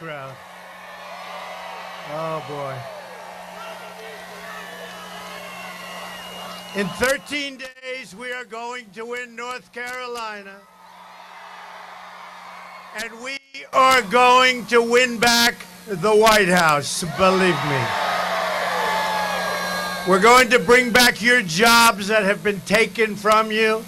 crowd. Oh, boy. In 13 days, we are going to win North Carolina. And we are going to win back the White House, believe me. We're going to bring back your jobs that have been taken from you,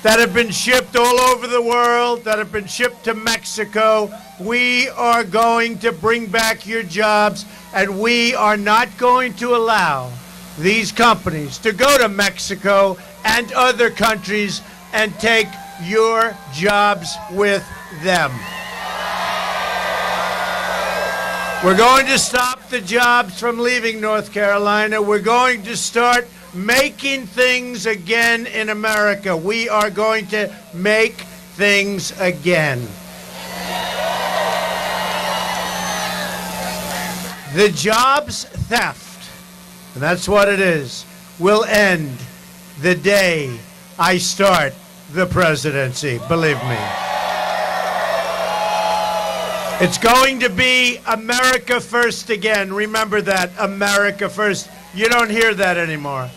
that have been shipped all over the world, that have been shipped to Mexico. We are going to bring back your jobs, and we are not going to allow these companies to go to Mexico and other countries and take your jobs with them. We're going to stop the jobs from leaving North Carolina. We're going to start making things again in America. We are going to make things again. The jobs theft, and that's what it is, will end the day I start the presidency, believe me. It's going to be America first again. Remember that, America first. You don't hear that anymore.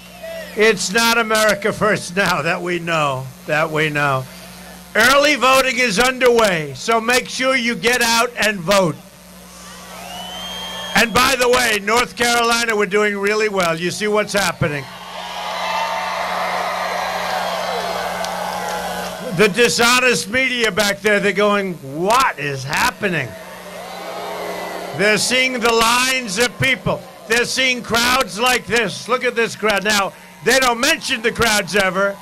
It's not America first now, that we know, Early voting is underway, so make sure you get out and vote. And by the way, North Carolina, we're doing really well. You see what's happening. The dishonest media back there, they're going, what is happening? They're seeing the lines of people. They're seeing crowds like this. Look at this crowd. Now, they don't mention the crowds ever,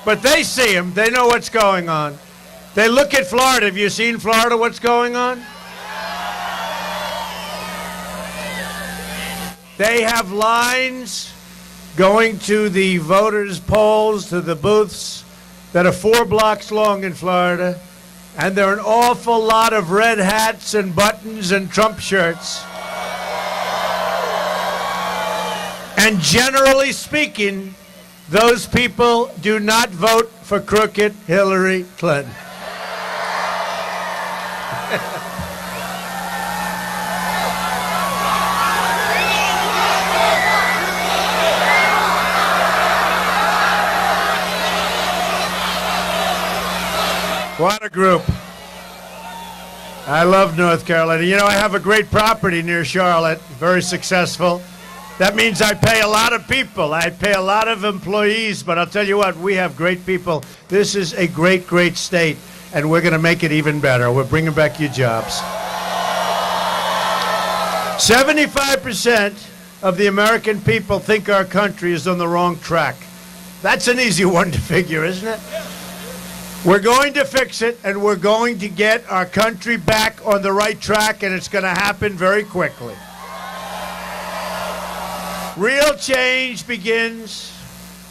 but they see them. They know what's going on. They look at Florida. Have you seen Florida, what's going on? They have lines going to the voters' polls, to the booths, that are 4 blocks long in Florida, and there are an awful lot of red hats and buttons and Trump shirts. And generally speaking, those people do not vote for crooked Hillary Clinton. What a group. I love North Carolina. You know, I have a great property near Charlotte, very successful. That means I pay a lot of people. I pay a lot of employees, but I'll tell you what, we have great people. This is a great, great state, and we're going to make it even better. We're bringing back your jobs. 75% of the American people think our country is on the wrong track. That's an easy one to figure, isn't it? We're going to fix it, and we're going to get our country back on the right track, and it's going to happen very quickly. Real change begins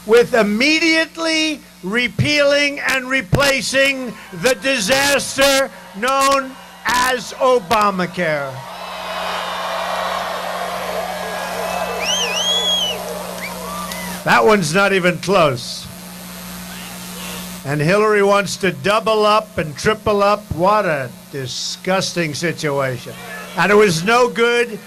with immediately repealing and replacing the disaster known as Obamacare. That one's not even close. And Hillary wants to double up and triple up. What a disgusting situation. And it was no good.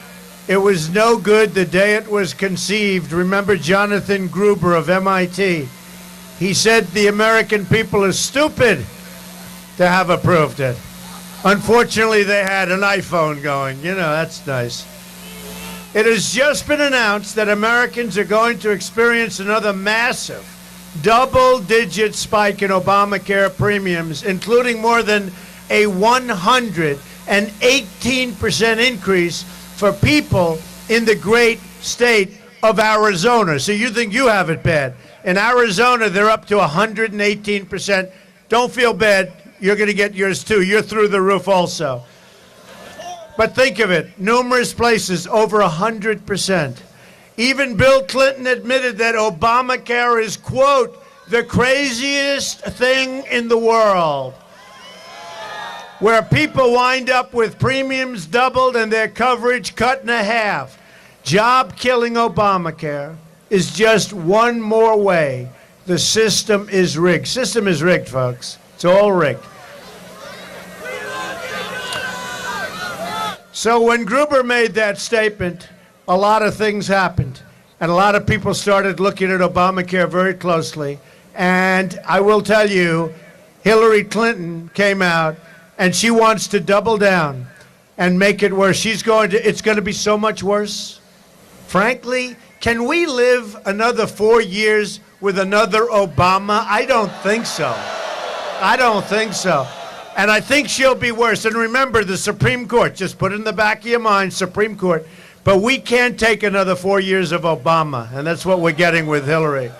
It was no good the day it was conceived. Remember Jonathan Gruber of MIT? He said the American people are stupid to have approved it. Unfortunately, they had an iPhone going. You know, that's nice. It has just been announced that Americans are going to experience another massive double-digit spike in Obamacare premiums, including more than a 118% increase for people in the great state of Arizona. So you think you have it bad. In Arizona, they're up to 118%. Don't feel bad. You're going to get yours too. You're through the roof also. But think of it. Numerous places, over 100%. Even Bill Clinton admitted that Obamacare is, quote, the craziest thing in the world, where people wind up with premiums doubled and their coverage cut in half. Job-killing Obamacare is just one more way the system is rigged. System is rigged, folks. It's all rigged. So when Gruber made that statement, a lot of things happened. And a lot of people started looking at Obamacare very closely. And I will tell you, Hillary Clinton came out, and she wants to double down and make it worse. It's going to be so much worse. Frankly, can we live another 4 years with another Obama? I don't think so. I don't think so. And I think she'll be worse. And remember, the Supreme Court, just put it in the back of your mind, Supreme Court. But we can't take another 4 years of Obama, and that's what we're getting with Hillary.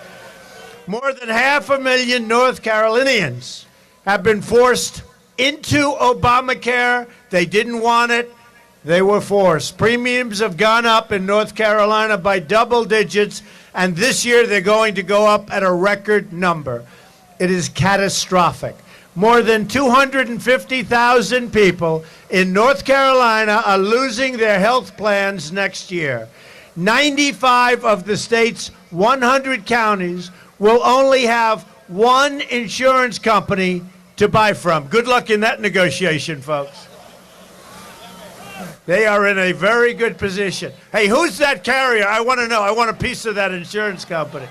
More than 500,000 North Carolinians have been forced into Obamacare. They didn't want it. They were forced. Premiums have gone up in North Carolina by double digits, and this year they're going to go up at a record number. It is catastrophic. More than 250,000 people in North Carolina are losing their health plans next year. 95 of the state's 100 counties will only have one insurance company to buy from. Good luck in that negotiation, folks. They are in a very good position. Hey, who's that carrier? I want to know. I want a piece of that insurance company.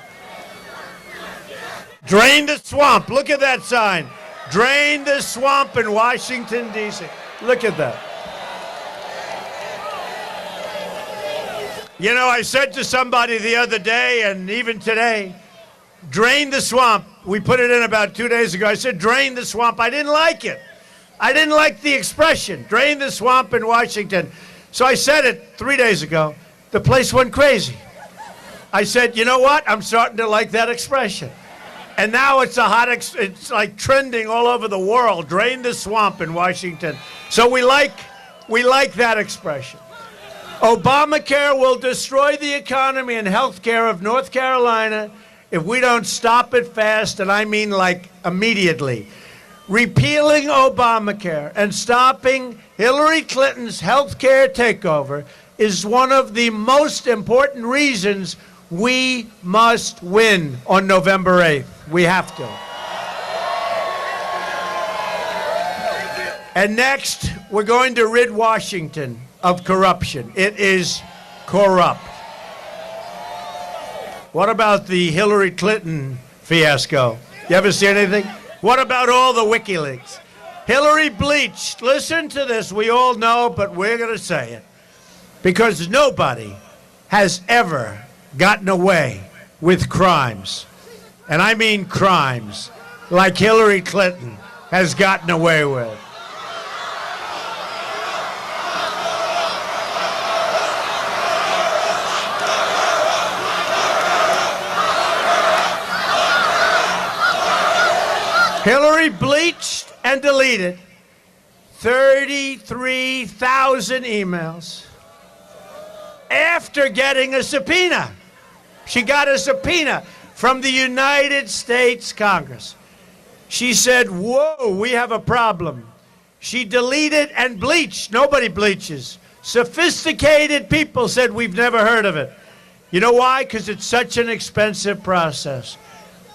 Drain the swamp. Look at that sign. Drain the swamp in Washington, D.C. Look at that. You know, I said to somebody the other day, and even today, drain the swamp. We put it in about 2 days ago. I said, drain the swamp. I didn't like it. I didn't like the expression, drain the swamp in Washington. So I said it 3 days ago. The place went crazy. I said, you know what? I'm starting to like that expression. And now it's it's like trending all over the world. Drain the swamp in Washington. So we like that expression. Obamacare will destroy the economy and health care of North Carolina if we don't stop it fast, and I mean like immediately. Repealing Obamacare and stopping Hillary Clinton's health care takeover is one of the most important reasons we must win on November 8th. We have to. And next, we're going to rid Washington of corruption. It is corrupt. What about the Hillary Clinton fiasco? You ever see anything? What about all the WikiLeaks? Hillary bleached. Listen to this. We all know, but we're going to say it. Because nobody has ever gotten away with crimes. And I mean crimes like Hillary Clinton has gotten away with. Hillary bleached and deleted 33,000 emails after getting a subpoena. She got a subpoena from the United States Congress. She said, whoa, we have a problem. She deleted and bleached. Nobody bleaches. Sophisticated people said, we've never heard of it. You know why? Because it's such an expensive process.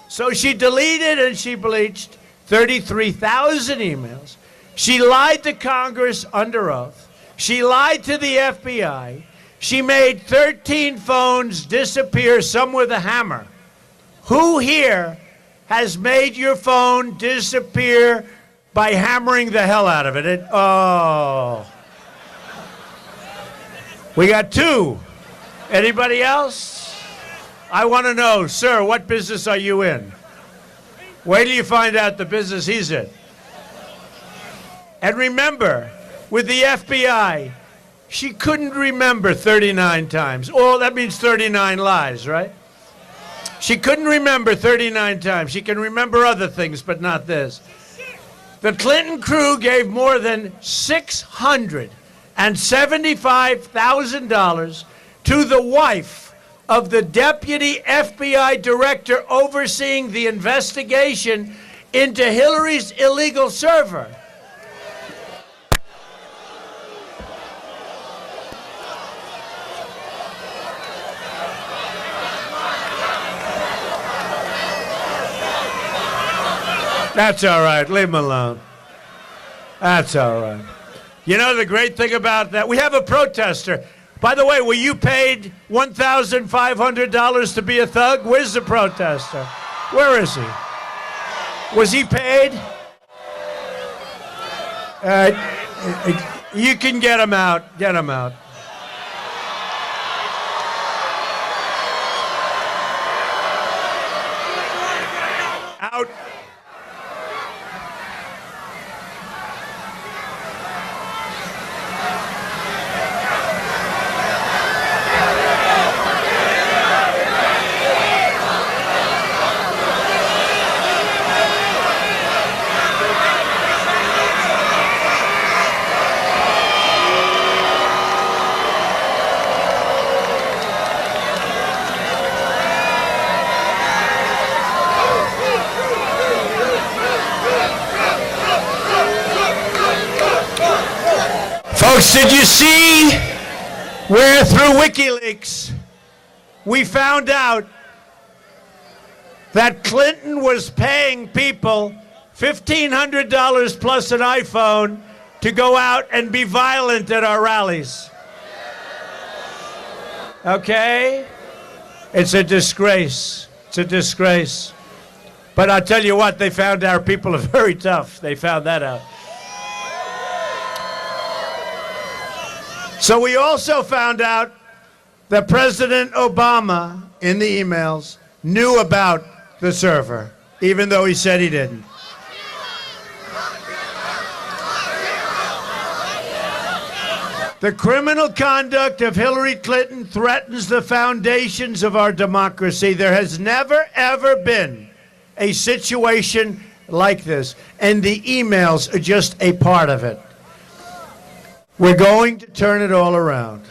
So she deleted and she bleached 33,000 emails. She lied to Congress under oath. She lied to the FBI. She made 13 phones disappear, some with a hammer. Who here has made your phone disappear by hammering the hell out of it? Oh. We got two. Anybody else? I want to know, sir, what business are you in? Wait till you find out the business he's in. And remember, with the FBI, she couldn't remember 39 times. Oh, that means 39 lies, right? She couldn't remember 39 times. She can remember other things, but not this. The Clinton crew gave more than $675,000 to the wife of the deputy FBI director overseeing the investigation into Hillary's illegal server. That's all right. Leave him alone. That's all right. You know the great thing about that? We have a protester. By the way, were you paid $1,500 to be a thug? Where's the protester? Where is he? Was he paid? You can get him out. Get him out. Out. Folks, did you see where through WikiLeaks we found out that Clinton was paying people $1,500 plus an iPhone to go out and be violent at our rallies? Okay? It's a disgrace. It's a disgrace. But I'll tell you what, they found our people are very tough. They found that out. So we also found out that President Obama, in the emails, knew about the server, even though he said he didn't. The criminal conduct of Hillary Clinton threatens the foundations of our democracy. There has never, ever been a situation like this, and the emails are just a part of it. We're going to turn it all around.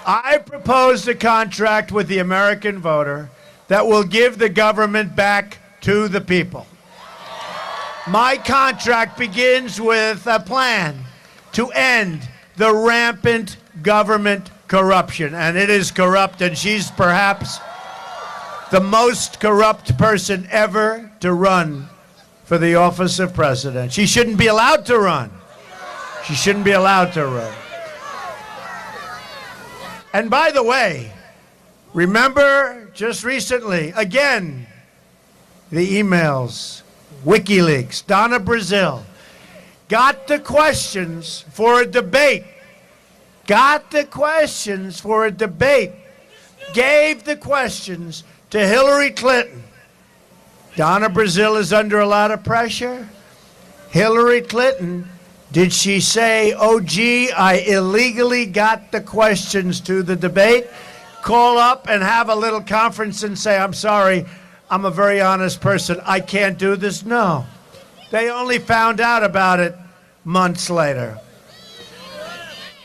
I proposed a contract with the American voter that will give the government back to the people. My contract begins with a plan to end the rampant government corruption. And it is corrupt, and she's perhaps the most corrupt person ever to run for the office of president. She shouldn't be allowed to run. She shouldn't be allowed to run. And by the way, remember just recently, again, the emails, WikiLeaks, Donna Brazile, got the questions for a debate. Got the questions for a debate. Gave the questions to Hillary Clinton. Donna Brazile is under a lot of pressure. Hillary Clinton, did she say, oh, gee, I illegally got the questions to the debate? Call up and have a little conference and say, I'm sorry, I'm a very honest person. I can't do this. No. They only found out about it months later.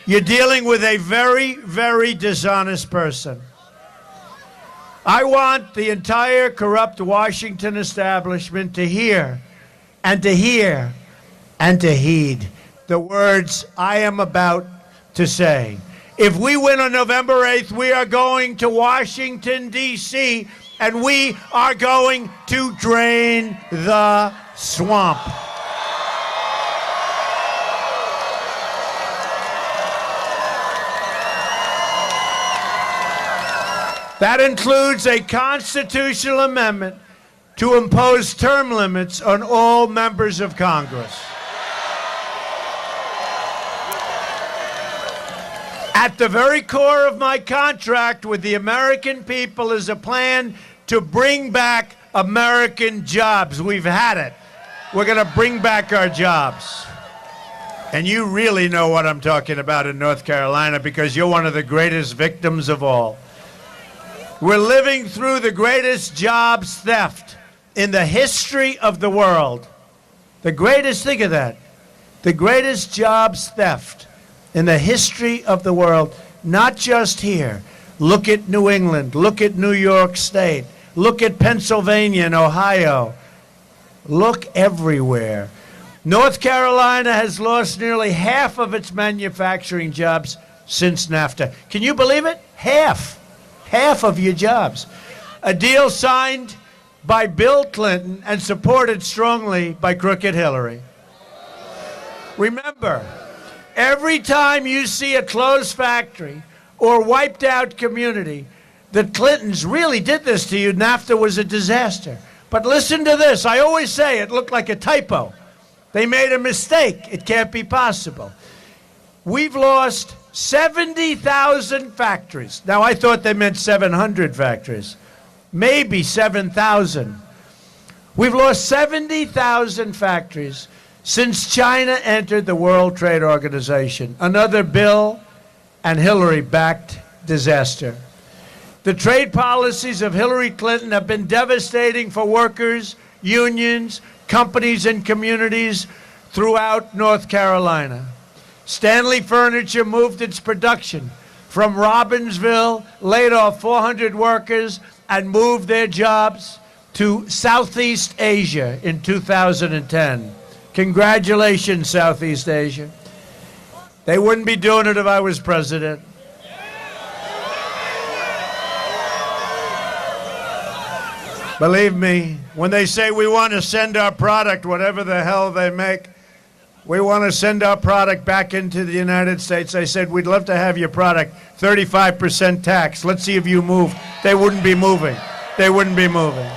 You're dealing with a very, very dishonest person. I want the entire corrupt Washington establishment to hear and to hear and to heed the words I am about to say. If we win on November 8th, we are going to Washington, D.C., and we are going to drain the swamp. That includes a constitutional amendment to impose term limits on all members of Congress. At the very core of my contract with the American people is a plan to bring back American jobs. We've had it. We're going to bring back our jobs. And you really know what I'm talking about in North Carolina because you're one of the greatest victims of all. We're living through the greatest jobs theft in the history of the world. The greatest, think of that, the greatest jobs theft in the history of the world, not just here. Look at New England, look at New York State, look at Pennsylvania and Ohio. Look everywhere. North Carolina has lost nearly half of its manufacturing jobs since NAFTA. Can you believe it? Half of your jobs. A deal signed by Bill Clinton and supported strongly by crooked Hillary. Remember, every time you see a closed factory or wiped out community, the Clintons really did this to you. NAFTA was a disaster. But listen to this. I always say it looked like a typo. They made a mistake. It can't be possible. We've lost 70,000 factories. Now, I thought they meant 700 factories. Maybe 7,000. We've lost 70,000 factories since China entered the World Trade Organization. Another Bill and Hillary-backed disaster. The trade policies of Hillary Clinton have been devastating for workers, unions, companies, and communities throughout North Carolina. Stanley Furniture moved its production from Robbinsville, laid off 400 workers, and moved their jobs to Southeast Asia in 2010. Congratulations, Southeast Asia. They wouldn't be doing it if I was president. Believe me, when they say we want to send our product, whatever the hell they make, we want to send our product back into the United States. I said, we'd love to have your product, 35% tax. Let's see if you move. They wouldn't be moving. They wouldn't be moving.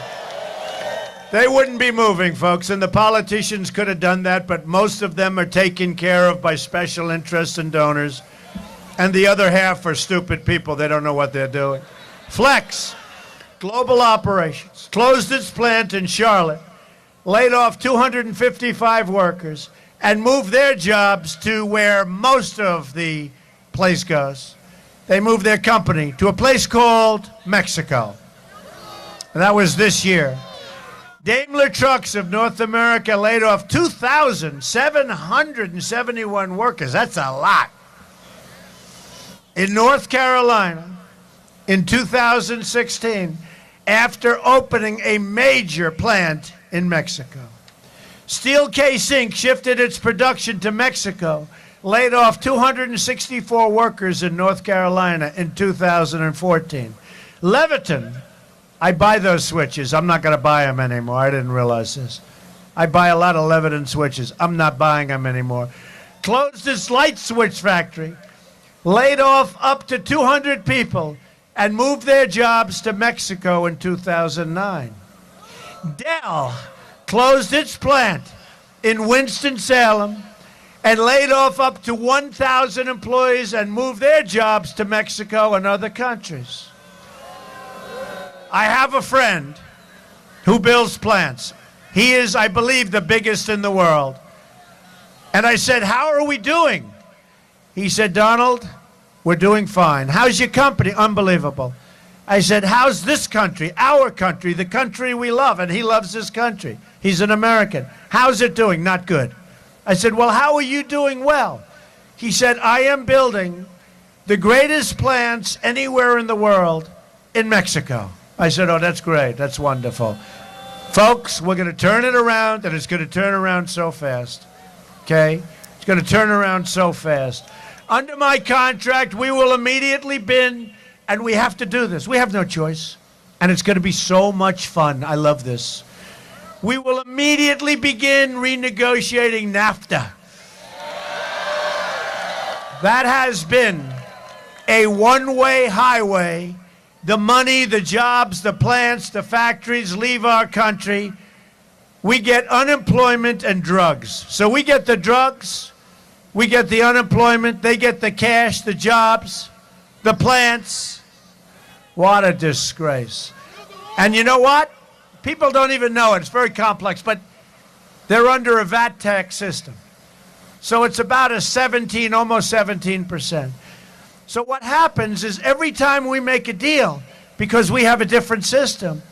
They wouldn't be moving, folks, and the politicians could have done that, but most of them are taken care of by special interests and donors, and the other half are stupid people. They don't know what they're doing. Flex Global Operations closed its plant in Charlotte, laid off 255 workers, and moved their jobs to where most of the place goes. They moved their company to a place called Mexico. And that was this year. Daimler Trucks of North America laid off 2,771 workers. That's a lot. In North Carolina, in 2016, after opening a major plant in Mexico. Steelcase Inc. shifted its production to Mexico, laid off 264 workers in North Carolina in 2014. Leviton, I buy those switches. I'm not going to buy them anymore. I didn't realize this. I buy a lot of Leviton switches. I'm not buying them anymore. Closed its light switch factory, laid off up to 200 people, and moved their jobs to Mexico in 2009. Dell closed its plant in Winston-Salem and laid off up to 1,000 employees and moved their jobs to Mexico and other countries. I have a friend who builds plants. He is, I believe, the biggest in the world. And I said, how are we doing? He said, Donald, we're doing fine. How's your company? Unbelievable. I said, how's this country, our country, the country we love? And he loves this country. He's an American. How's it doing? Not good. I said, well, how are you doing? Well, he said, I am building the greatest plants anywhere in the world in Mexico. I said, oh, that's great. That's wonderful. Folks, we're going to turn it around, and it's going to turn around so fast. Okay? It's going to turn around so fast. Under my contract, we will immediately bin, and we have to do this. We have no choice. And it's going to be so much fun. I love this. We will immediately begin renegotiating NAFTA. That has been a one-way highway. The money, the jobs, the plants, the factories leave our country. We get unemployment and drugs. So we get the drugs, we get the unemployment, they get the cash, the jobs, the plants. What a disgrace. And you know what? People don't even know it. It's very complex, but they're under a VAT tax system. So it's about a 17, almost 17%. So what happens is every time we make a deal, because we have a different system,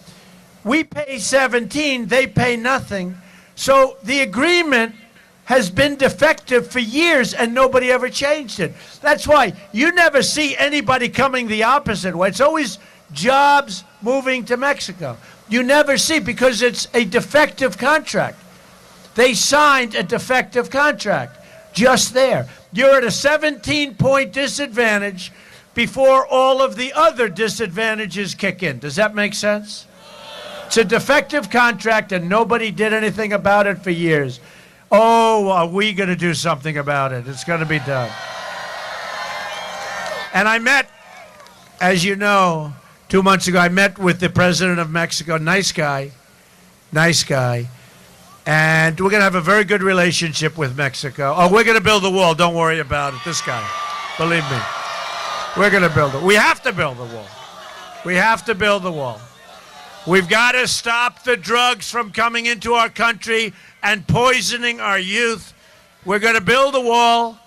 we pay 17, they pay nothing. So the agreement has been defective for years and nobody ever changed it. That's why you never see anybody coming the opposite way. It's always jobs moving to Mexico. You never see, because it's a defective contract. They signed a defective contract just there. You're at a 17-point disadvantage before all of the other disadvantages kick in. Does that make sense? It's a defective contract, and nobody did anything about it for years. Oh, are we going to do something about it? It's going to be done. And I met, as you know, 2 months ago, I met with the president of Mexico. Nice guy. And we're going to have a very good relationship with Mexico. Oh, we're going to build the wall. Don't worry about it. This guy. Believe me. We're going to build it. We have to build the wall. We have to build the wall. We've got to stop the drugs from coming into our country and poisoning our youth. We're going to build the wall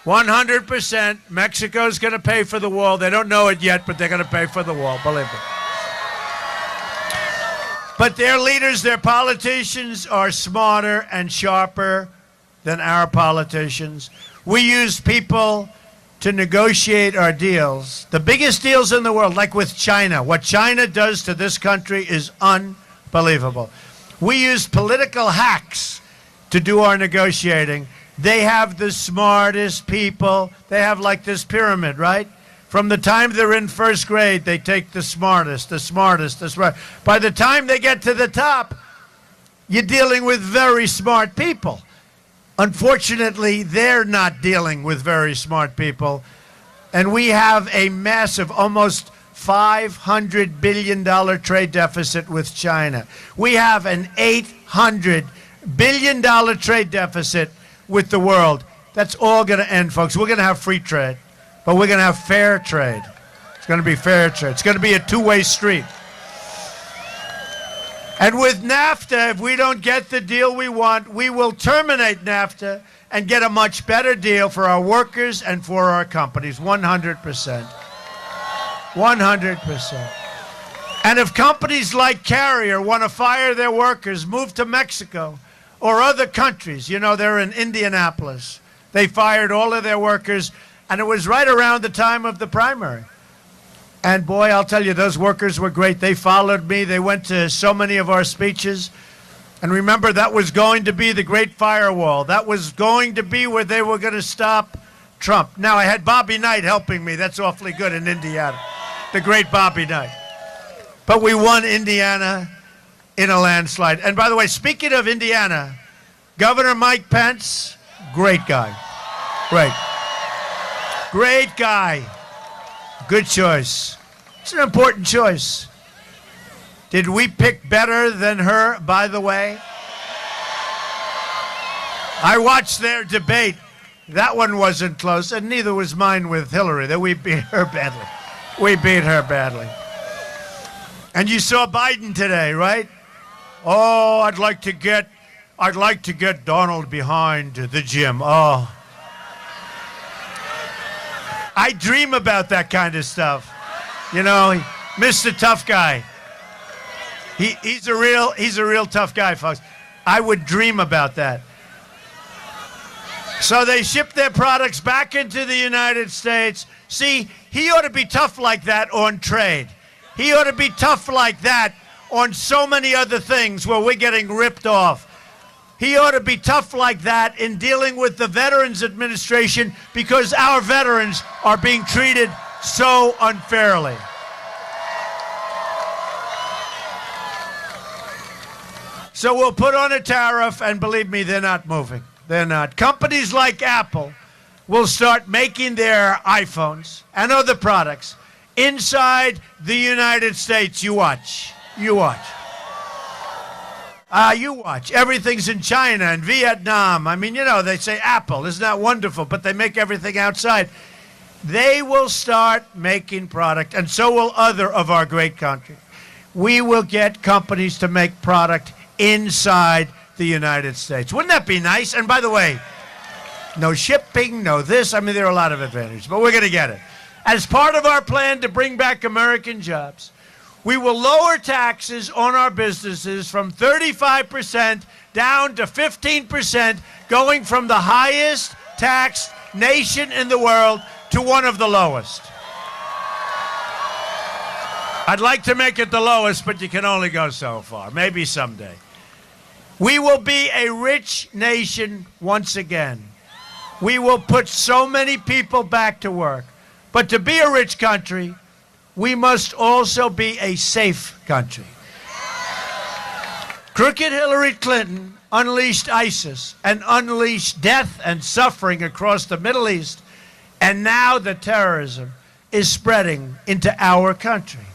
100%. Mexico's going to pay for the wall. They don't know it yet, but they're going to pay for the wall. Believe me. But their leaders, their politicians are smarter and sharper than our politicians. We use people to negotiate our deals, the biggest deals in the world, like with China. What China does to this country is unbelievable. We use political hacks to do our negotiating. They have the smartest people. They have like this pyramid, right? From the time they're in first grade, they take the smartest. By the time they get to the top, you're dealing with very smart people. Unfortunately, they're not dealing with very smart people. And we have a massive, almost $500 billion trade deficit with China. We have an $800 billion trade deficit with the world. That's all going to end, folks. We're going to have free trade, but we're going to have fair trade. It's going to be fair trade. It's going to be a two-way street. And with NAFTA, if we don't get the deal we want, we will terminate NAFTA and get a much better deal for our workers and for our companies, 100%. 100%. And if companies like Carrier want to fire their workers, move to Mexico or other countries, you know, they're in Indianapolis. They fired all of their workers, and it was right around the time of the primary. And boy, I'll tell you, those workers were great. They followed me. They went to so many of our speeches. And remember, that was going to be the great firewall. That was going to be where they were going to stop Trump. Now, I had Bobby Knight helping me. That's awfully good in Indiana. The great Bobby Knight. But we won Indiana in a landslide. And by the way, speaking of Indiana, Governor Mike Pence, great guy. Great guy. Good choice. It's an important choice. Did we pick better than her, by the way? I watched their debate. That one wasn't close, and neither was mine with Hillary. That we beat her badly. We beat her badly. And you saw Biden today, right? Oh, I'd like to get Donald behind the gym. Oh. I dream about that kind of stuff. You know, Mr. Tough Guy. He's a real tough guy, folks. I would dream about that. So they ship their products back into the United States. See, he ought to be tough like that on trade. He ought to be tough like that on so many other things where we're getting ripped off. He ought to be tough like that in dealing with the Veterans Administration because our veterans are being treated so unfairly. So we'll put on a tariff, and believe me, they're not moving. They're not. Companies like Apple will start making their iPhones and other products inside the United States. You watch. You watch. You watch. Everything's in China and Vietnam. I mean, you know, they say Apple. Isn't that wonderful? But they make everything outside. They will start making product, and so will other of our great countries. We will get companies to make product inside the United States. Wouldn't that be nice? And by the way, no shipping, no this. I mean, there are a lot of advantages, but we're going to get it. As part of our plan to bring back American jobs, we will lower taxes on our businesses from 35% down to 15%, going from the highest taxed nation in the world to one of the lowest. I'd like to make it the lowest, but you can only go so far. Maybe someday. We will be a rich nation once again. We will put so many people back to work. But to be a rich country, we must also be a safe country. Crooked Hillary Clinton unleashed ISIS and unleashed death and suffering across the Middle East, and now the terrorism is spreading into our country.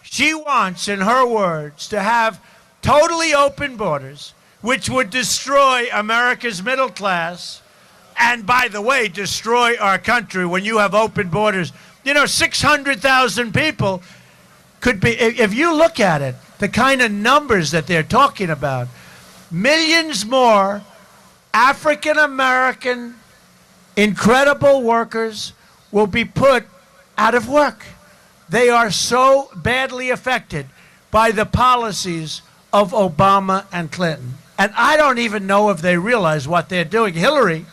She wants, in her words, to have totally open borders, which would destroy America's middle class, and, by the way, destroy our country when you have open borders. 600,000 people could be, if you look at it, the kind of numbers that they're talking about, millions more African-American incredible workers will be put out of work. They are so badly affected by the policies of Obama and Clinton. And I don't even know if they realize what they're doing. Hillary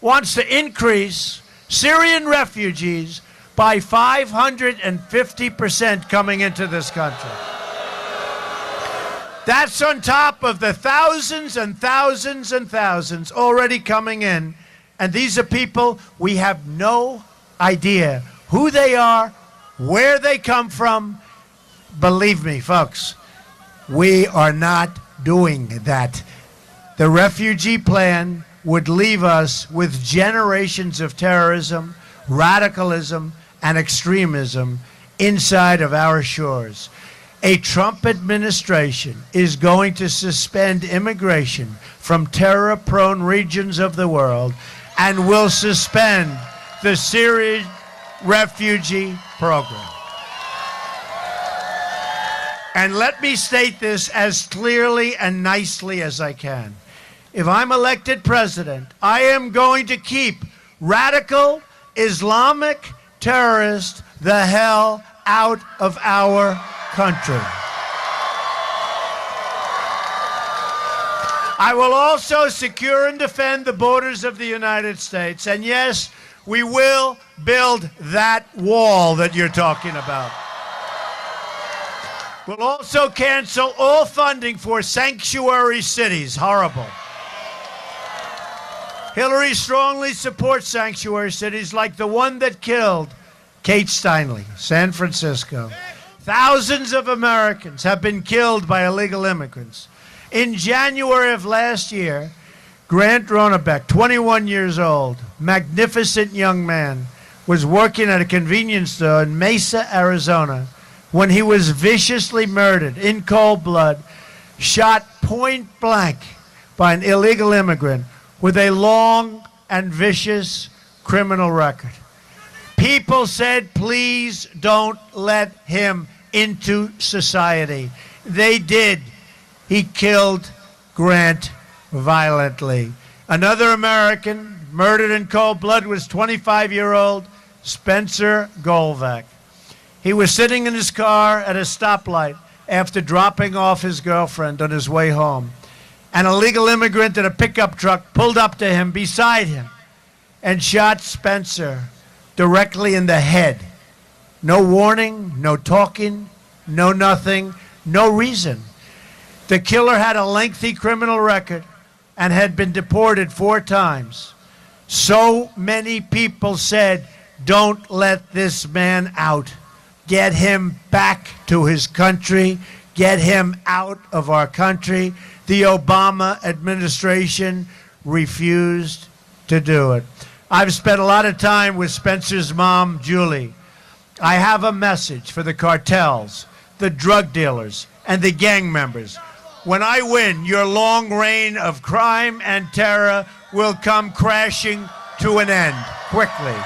wants to increase Syrian refugees by 550% coming into this country. That's on top of the thousands and thousands and thousands already coming in. And these are people we have no idea who they are, where they come from. Believe me, folks, we are not doing that. The refugee plan would leave us with generations of terrorism, radicalism, and extremism inside of our shores. A Trump administration is going to suspend immigration from terror-prone regions of the world and will suspend the Syrian refugee program. And let me state this as clearly and nicely as I can. If I'm elected president, I am going to keep radical Islamic terrorists the hell out of our country. I will also secure and defend the borders of the United States. And yes, we will build that wall that you're talking about. We'll also cancel all funding for sanctuary cities. Horrible. Hillary strongly supports sanctuary cities like the one that killed Kate Steinle, San Francisco. Thousands of Americans have been killed by illegal immigrants. In January of last year, Grant Ronebeck, 21 years old, magnificent young man, was working at a convenience store in Mesa, Arizona, when he was viciously murdered in cold blood, shot point blank by an illegal immigrant with a long and vicious criminal record. People said, please don't let him into society. They did. He killed Grant violently. Another American murdered in cold blood was 25-year-old Spencer Golvac. He was sitting in his car at a stoplight after dropping off his girlfriend on his way home. An illegal immigrant in a pickup truck pulled up to him beside him and shot Spencer directly in the head. No warning, no talking, no nothing, no reason. The killer had a lengthy criminal record and had been deported 4 times. So many people said, don't let this man out. Get him back to his country. Get him out of our country. The Obama administration refused to do it. I've spent a lot of time with Spencer's mom, Julie. I have a message for the cartels, the drug dealers, and the gang members. When I win, your long reign of crime and terror will come crashing to an end quickly.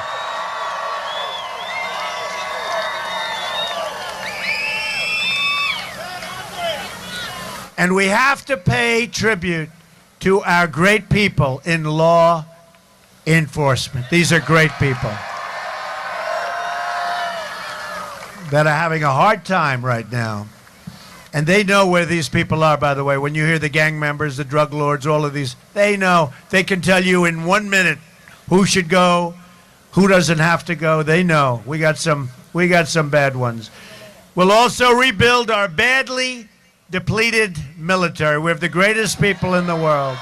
And we have to pay tribute to our great people in law enforcement. These are great people that are having a hard time right now. And they know where these people are, by the way. When you hear the gang members, the drug lords, all of these, they know. They can tell you in 1 minute who should go, who doesn't have to go. They know. We got some bad ones. We'll also rebuild our badly depleted military. We have the greatest people in the world,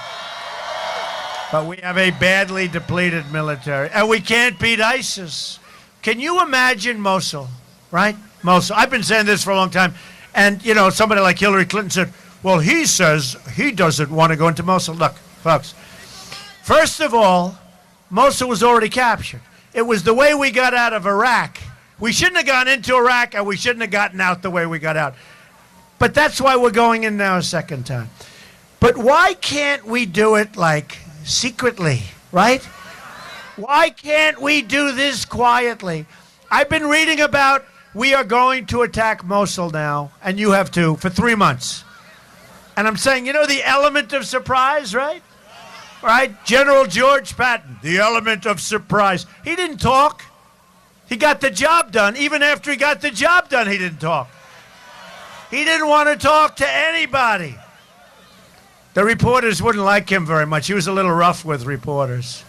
but we have a badly depleted military. And we can't beat ISIS. Can you imagine Mosul, right? Mosul. I've been saying this for a long time. And, you know, somebody like Hillary Clinton said, Well, he says he doesn't want to go into Mosul. Look, folks, first of all, Mosul was already captured. It was the way we got out of Iraq. We shouldn't have gone into Iraq, and we shouldn't have gotten out the way we got out. But that's why we're going in now a second time. But why can't we do it, like, secretly, right? Why can't we do this quietly? I've been reading about we are going to attack Mosul now, and you have too, for 3 months. And I'm saying, you know, the element of surprise, right? Right? General George Patton, the element of surprise. He didn't talk. He got the job done. Even after he got the job done, he didn't talk. He didn't want to talk to anybody. The reporters wouldn't like him very much. He was a little rough with reporters.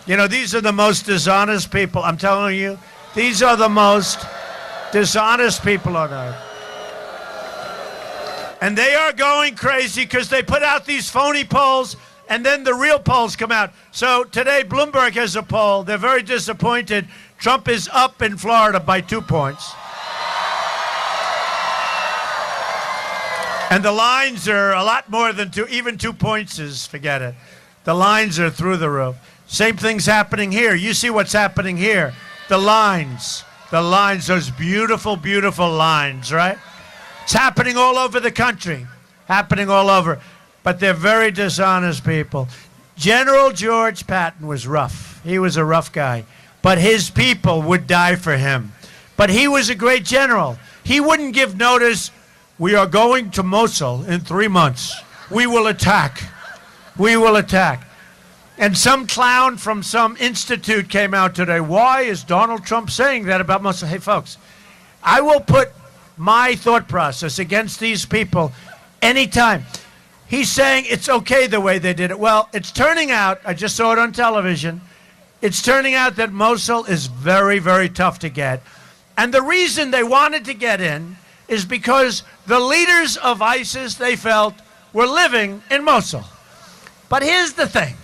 You know, these are the most dishonest people. I'm telling you, these are the most dishonest people on earth. And they are going crazy because they put out these phony polls, and then the real polls come out. So today, Bloomberg has a poll. They're very disappointed. Trump is up in Florida by 2 points. And the lines are a lot more than two. Even 2 points is, forget it. The lines are through the roof. Same thing's happening here. You see what's happening here. The lines, those beautiful, beautiful lines, right? It's happening all over the country, happening all over. But they're very dishonest people. General George Patton was rough. He was a rough guy. But his people would die for him. But he was a great general. He wouldn't give notice, we are going to Mosul in 3 months. We will attack. We will attack. And some clown from some institute came out today. Why is Donald Trump saying that about Mosul? Hey, folks, I will put my thought process against these people anytime. He's saying it's okay the way they did it. Well, it's turning out, I just saw it on television, it's turning out that Mosul is very, very tough to get. And the reason they wanted to get in is because the leaders of ISIS, they felt, were living in Mosul. But here's the thing.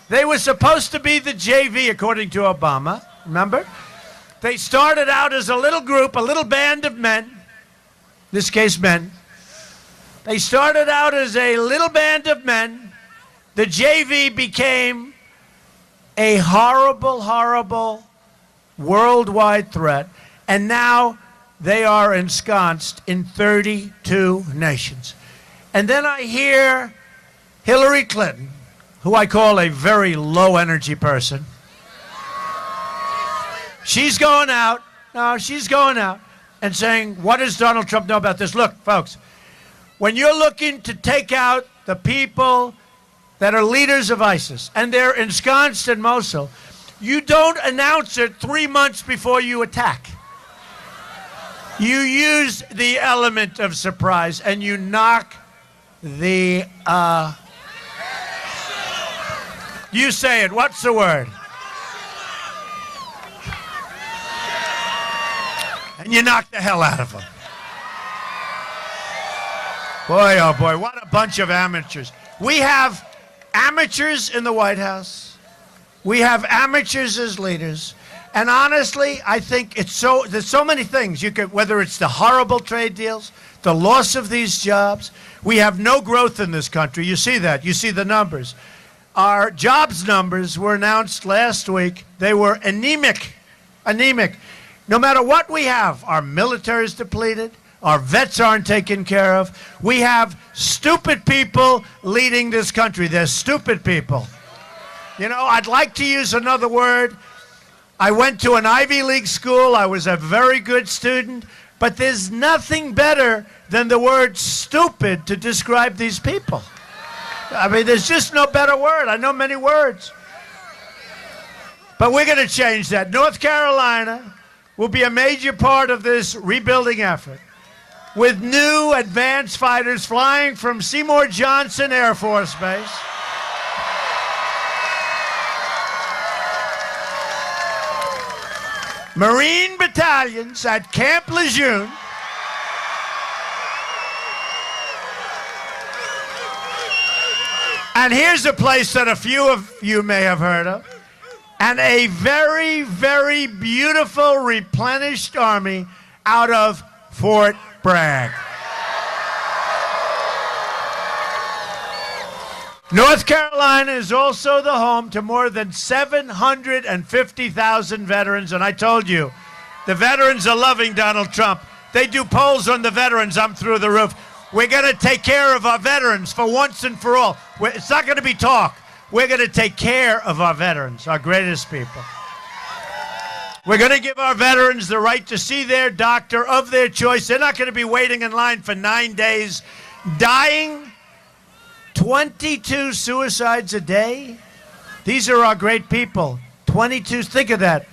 They were supposed to be the JV, according to Obama, remember? They started out as a little group, a little band of men, in this case men. They started out as a little band of men. The JV became a horrible, horrible worldwide threat. And now they are ensconced in 32 nations. And then I hear Hillary Clinton, who I call a very low-energy person. She's going out and saying, what does Donald Trump know about this? Look, folks, when you're looking to take out the people that are leaders of ISIS and they're ensconced in Mosul, you don't announce it 3 months before you attack. You use the element of surprise and you knock the, you say it, what's the word? And you knock the hell out of them. Boy, oh boy, what a bunch of amateurs. We have amateurs in the White House. We have amateurs as leaders. And honestly, I think there's so many things you could, whether it's the horrible trade deals, the loss of these jobs. We have no growth in this country. You see that. You see the numbers. Our jobs numbers were announced last week. They were anemic. Anemic. No matter what we have, our military is depleted. Our vets aren't taken care of. We have stupid people leading this country. They're stupid people. You know, I'd like to use another word. I went to an Ivy League school. I was a very good student. But there's nothing better than the word stupid to describe these people. I mean, there's just no better word. I know many words. But we're going to change that. North Carolina will be a major part of this rebuilding effort, with new advanced fighters flying from Seymour Johnson Air Force Base. Marine battalions at Camp Lejeune. And here's a place that a few of you may have heard of. And a very, very beautiful replenished army out of Fort Bragg. North Carolina is also the home to more than 750,000 veterans, and I told you, the veterans are loving Donald Trump. They do polls on the veterans. I'm through the roof. We're going to take care of our veterans for once and for all. It's not going to be talk. We're going to take care of our veterans, our greatest people. We're going to give our veterans the right to see their doctor of their choice. They're not going to be waiting in line for 9 days, dying. 22 suicides a day. These are our great people. 22, think of that.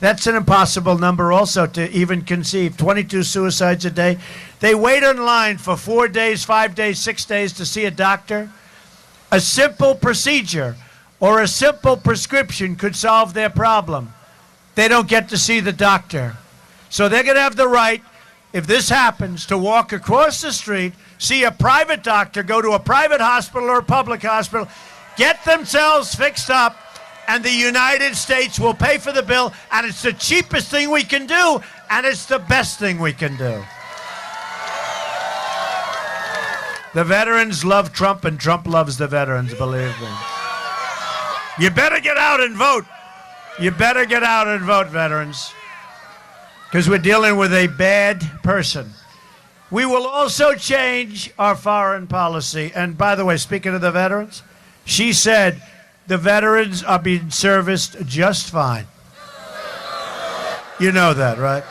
That's an impossible number also to even conceive. 22 suicides a day. They wait in line for 4 days, 5 days, 6 days to see a doctor. A simple procedure or a simple prescription could solve their problem. They don't get to see the doctor. So they're going to have the right, if this happens, to walk across the street, see a private doctor, go to a private hospital or a public hospital, get themselves fixed up, and the United States will pay for the bill, and it's the cheapest thing we can do, and it's the best thing we can do. The veterans love Trump, and Trump loves the veterans, believe me. You better get out and vote. You better get out and vote, veterans, because we're dealing with a bad person. We will also change our foreign policy. And by the way, speaking of the veterans, she said the veterans are being serviced just fine. You know that, right?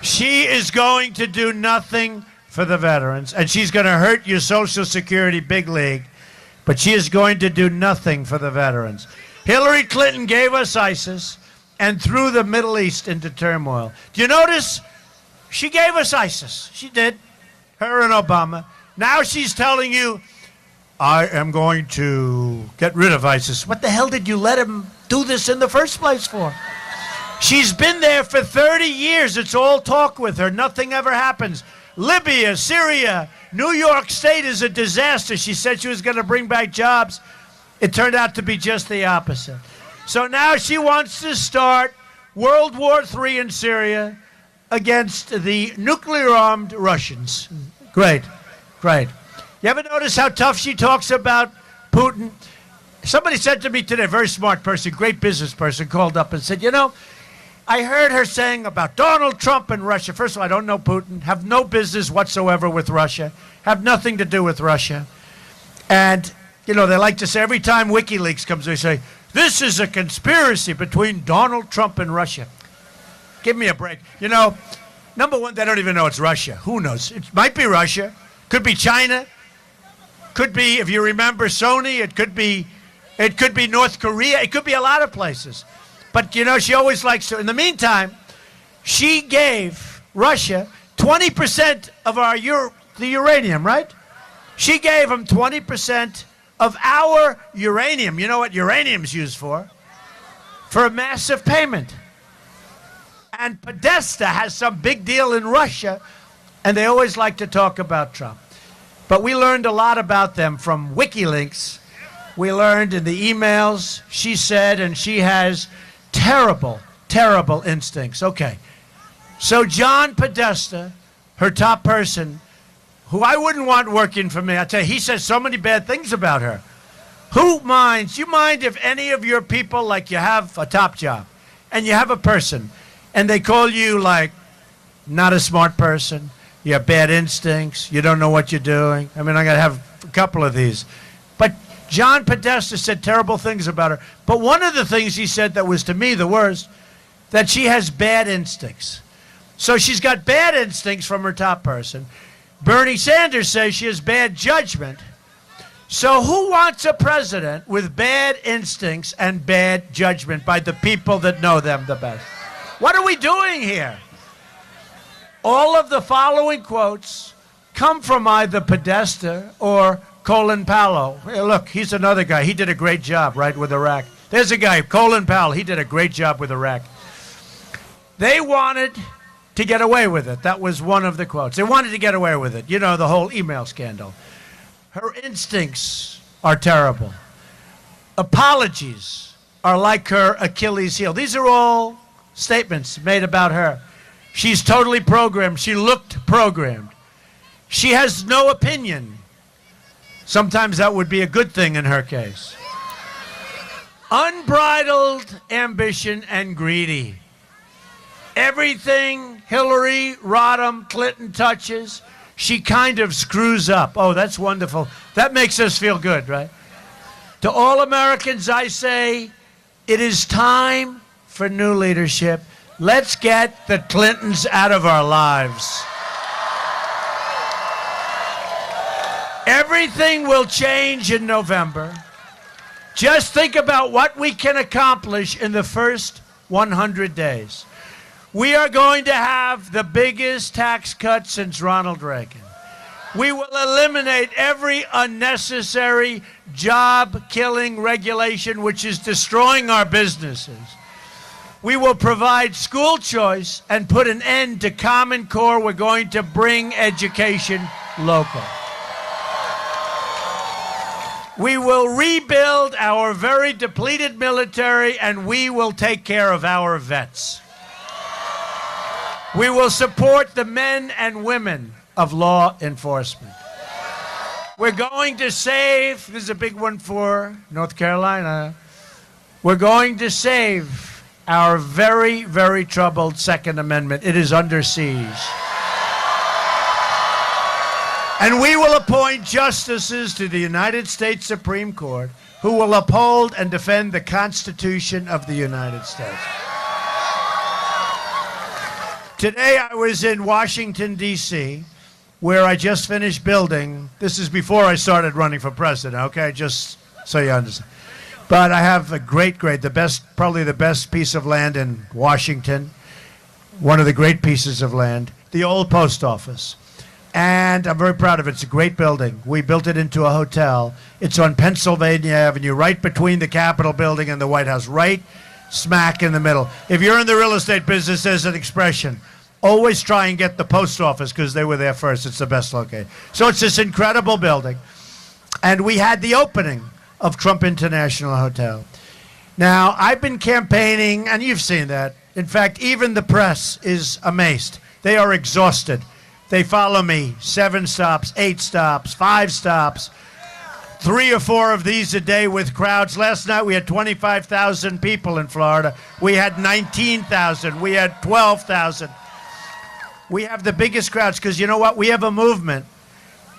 She is going to do nothing for the veterans, and she's going to hurt your Social Security big league, but she is going to do nothing for the veterans. Hillary Clinton gave us ISIS and threw the Middle East into turmoil. Do you notice? She gave us ISIS. She did. Her and Obama. Now she's telling you, I am going to get rid of ISIS. What the hell did you let him do this in the first place for? She's been there for 30 years. It's all talk with her. Nothing ever happens. Libya, Syria, New York State is a disaster. She said she was going to bring back jobs. It turned out to be just the opposite. So now she wants to start World War III in Syria against the nuclear-armed Russians. Great, great. You ever notice how tough she talks about Putin? Somebody said to me today, a very smart person, great business person, called up and said, you know, I heard her saying about Donald Trump and Russia. First of all, I don't know Putin, have no business whatsoever with Russia, have nothing to do with Russia. And, you know, they like to say, every time WikiLeaks comes, they say, this is a conspiracy between Donald Trump and Russia. Give me a break. You know, number one, they don't even know it's Russia. Who knows? It might be Russia. Could be China. Could be, if you remember, Sony. It could be North Korea. It could be a lot of places. But, you know, she always likes to. In the meantime, she gave Russia 20% of the uranium, right? She gave them 20% of our uranium. You know what uranium's used for? For a massive payment. And Podesta has some big deal in Russia, and they always like to talk about Trump. But we learned a lot about them from WikiLeaks. We learned in the emails, she said, and she has terrible, terrible instincts. Okay. So John Podesta, her top person, who I wouldn't want working for me, I tell you, he says so many bad things about her. Who minds? You mind if any of your people, like you have a top job, and you have a person, and they call you like not a smart person, you have bad instincts, you don't know what you're doing. I mean, I'm going to have a couple of these. But John Podesta said terrible things about her. But one of the things he said that was to me the worst, that she has bad instincts. So she's got bad instincts from her top person. Bernie Sanders says she has bad judgment. So who wants a president with bad instincts and bad judgment by the people that know them the best? What are we doing here? All of the following quotes come from either Podesta or Colin Powell. Hey, look, he's another guy. He did a great job, right, with Iraq. There's a guy, Colin Powell. He did a great job with Iraq. They wanted to get away with it. That was one of the quotes. They wanted to get away with it. You know, the whole email scandal. Her instincts are terrible. Apologies are like her Achilles heel. These are all statements made about her. She's totally programmed. She looked programmed. She has no opinion. Sometimes that would be a good thing in her case. Unbridled ambition and greedy. Everything Hillary Rodham Clinton touches, she kind of screws up. Oh, that's wonderful. That makes us feel good, right? To all Americans, I say, it is time for new leadership. Let's get the Clintons out of our lives. Everything will change in November. Just think about what we can accomplish in the first 100 days. We are going to have the biggest tax cut since Ronald Reagan. We will eliminate every unnecessary job-killing regulation which is destroying our businesses. We will provide school choice and put an end to Common Core. We're going to bring education local. We will rebuild our very depleted military, and we will take care of our vets. We will support the men and women of law enforcement. We're going to save, this is a big one for North Carolina, we're going to save our very, very troubled Second Amendment. It is under siege. And we will appoint justices to the United States Supreme Court who will uphold and defend the Constitution of the United States. Today I was in Washington, D.C., where I just finished building. This is before I started running for president, okay? Just so you understand. But I have a probably the best piece of land in Washington, one of the great pieces of land, the old post office. And I'm very proud of it. It's a great building. We built it into a hotel. It's on Pennsylvania Avenue, right between the Capitol building and the White House, right smack in the middle. If you're in the real estate business, there's an expression. Always try and get the post office because they were there first. It's the best location. So it's this incredible building. And we had the opening of Trump International Hotel. Now, I've been campaigning, and you've seen that. In fact, even the press is amazed. They are exhausted. They follow me 7 stops, 8 stops, 5 stops, 3 or 4 of these a day with crowds. Last night we had 25,000 people in Florida. We had 19,000. We had 12,000. We have the biggest crowds because you know what? We have a movement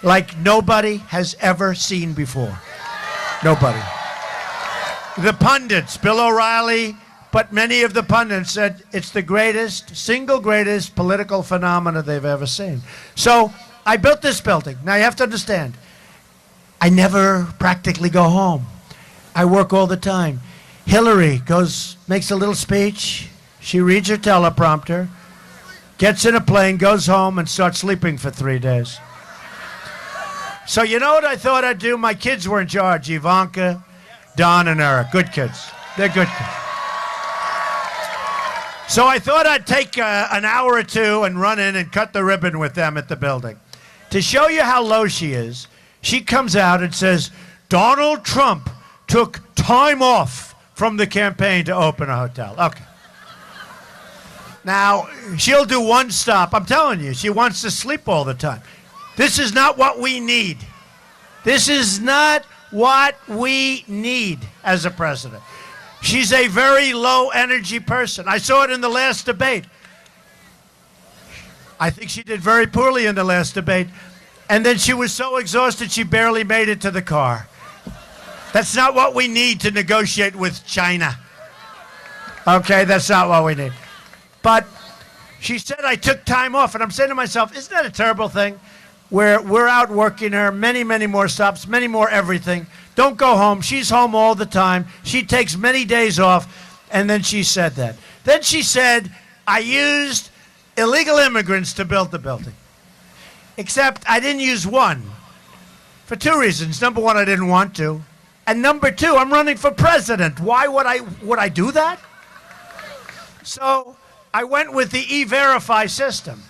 like nobody has ever seen before. Nobody. The pundits, Bill O'Reilly, but many of the pundits said it's the greatest, single greatest political phenomena they've ever seen. So I built this building. Now you have to understand, I never practically go home. I work all the time. Hillary makes a little speech. She reads her teleprompter, gets in a plane, goes home, and starts sleeping for 3 days. So you know what I thought I'd do? My kids were in charge, Ivanka, Don, and Eric. Good kids. They're good kids. So I thought I'd take an hour or two and run in and cut the ribbon with them at the building. To show you how low she is, she comes out and says, Donald Trump took time off from the campaign to open a hotel. Okay. Now, she'll do one stop. I'm telling you, she wants to sleep all the time. This is not what we need. This is not what we need as a president. She's a very low-energy person. I saw it in the last debate. I think she did very poorly in the last debate. And then she was so exhausted she barely made it to the car. That's not what we need to negotiate with China. Okay, that's not what we need. But she said I took time off, and I'm saying to myself, isn't that a terrible thing? Where we're out working her, many, many more stops, many more everything. Don't go home. She's home all the time. She takes many days off, and then she said that. Then she said, I used illegal immigrants to build the building. Except I didn't use one for 2 reasons. Number one, I didn't want to. And number 2, I'm running for president. Why would I do that? So I went with the E-Verify system.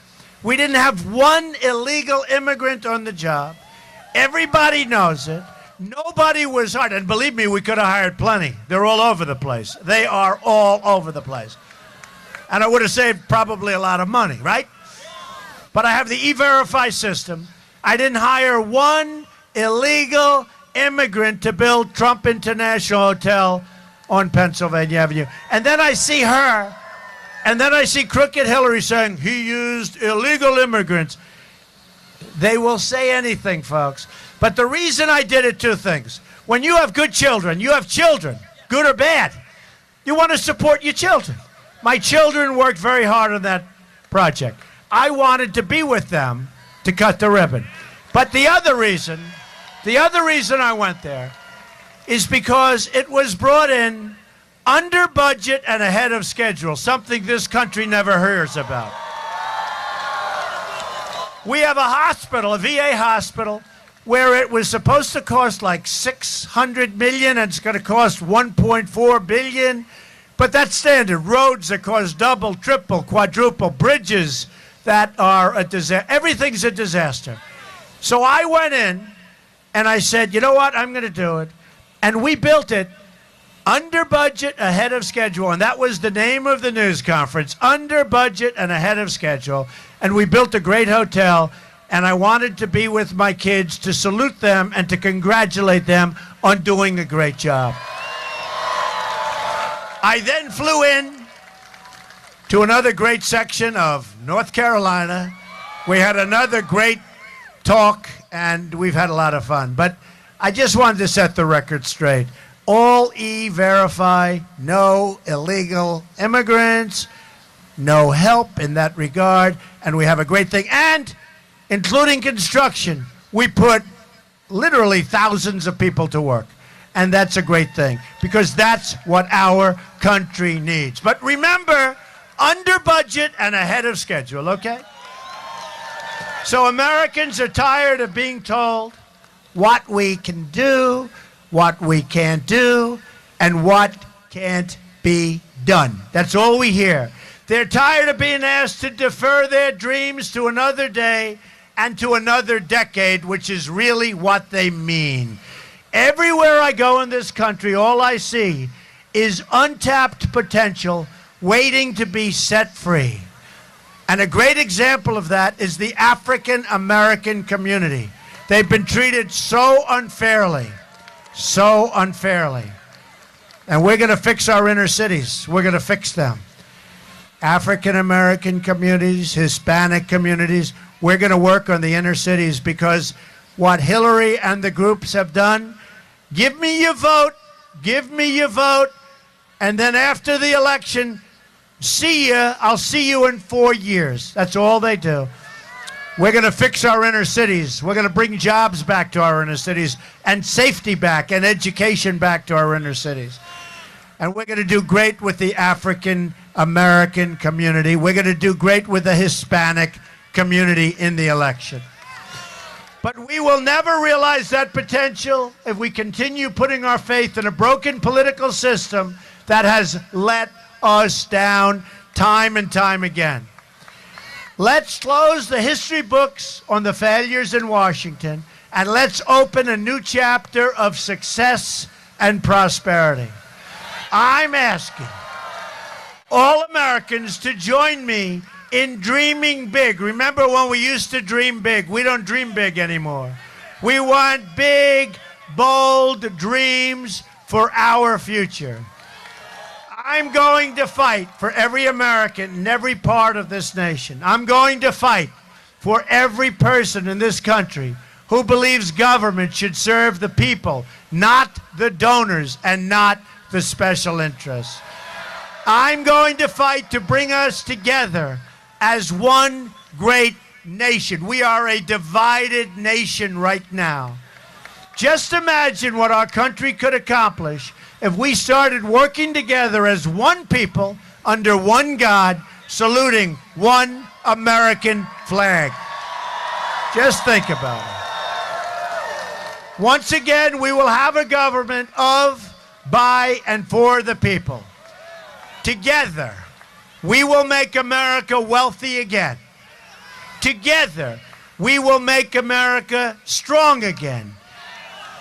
We didn't have one illegal immigrant on the job. Everybody knows it. Nobody was hired. And believe me, we could have hired plenty. They're all over the place. They are all over the place. And I would have saved probably a lot of money, right? But I have the E-Verify system. I didn't hire one illegal immigrant to build Trump International Hotel on Pennsylvania Avenue. And then I see her, and then I see crooked Hillary saying he used illegal immigrants. They will say anything, folks. But the reason I did it, two things. When you have good children, you have children, good or bad, you want to support your children. My children worked very hard on that project. I wanted to be with them to cut the ribbon. But the other reason I went there is because it was brought in under budget and ahead of schedule, something this country never hears about. We have a hospital, a VA hospital, where it was supposed to cost like $600 million and it's going to cost $1.4 billion. But that's standard. Roads that cost double, triple, quadruple, bridges that are a disaster. Everything's a disaster. So I went in and I said, you know what, I'm going to do it. And we built it under budget, ahead of schedule. And that was the name of the news conference, under budget and ahead of schedule. And we built a great hotel. And I wanted to be with my kids to salute them and to congratulate them on doing a great job. I then flew in to another great section of North Carolina. We had another great talk, and we've had a lot of fun. But I just wanted to set the record straight. All E-Verify, no illegal immigrants, no help in that regard, and we have a great thing. And including construction, we put literally thousands of people to work. And that's a great thing, because that's what our country needs. But remember, under budget and ahead of schedule, okay? So Americans are tired of being told what we can do, what we can't do, and what can't be done. That's all we hear. They're tired of being asked to defer their dreams to another day and to another decade, which is really what they mean. Everywhere I go in this country, all I see is untapped potential waiting to be set free. And a great example of that is the African American community. They've been treated so unfairly, so unfairly. And we're going to fix our inner cities. We're going to fix them. African American communities, Hispanic communities, we're going to work on the inner cities, because what Hillary and the groups have done, give me your vote, and then after the election, see ya, I'll see you in 4 years. That's all they do. We're going to fix our inner cities. We're going to bring jobs back to our inner cities, and safety back, and education back to our inner cities. And we're going to do great with the African American community. We're going to do great with the Hispanic community in the election. But we will never realize that potential if we continue putting our faith in a broken political system that has let us down time and time again. Let's close the history books on the failures in Washington, and let's open a new chapter of success and prosperity. I'm asking all Americans to join me in dreaming big. Remember when we used to dream big? We don't dream big anymore. We want big, bold dreams for our future. I'm going to fight for every American in every part of this nation. I'm going to fight for every person in this country who believes government should serve the people, not the donors and not the special interests. I'm going to fight to bring us together as one great nation. We are a divided nation right now. Just imagine what our country could accomplish if we started working together as one people under one God, saluting one American flag. Just think about it. Once again, we will have a government of, by, and for the people. Together, we will make America wealthy again. Together, we will make America strong again.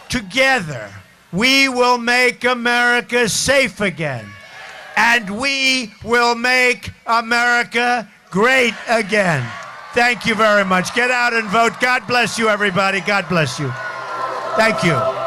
Together, we will make America safe again. And we will make America great again. Thank you very much. Get out and vote. God bless you, everybody. God bless you. Thank you.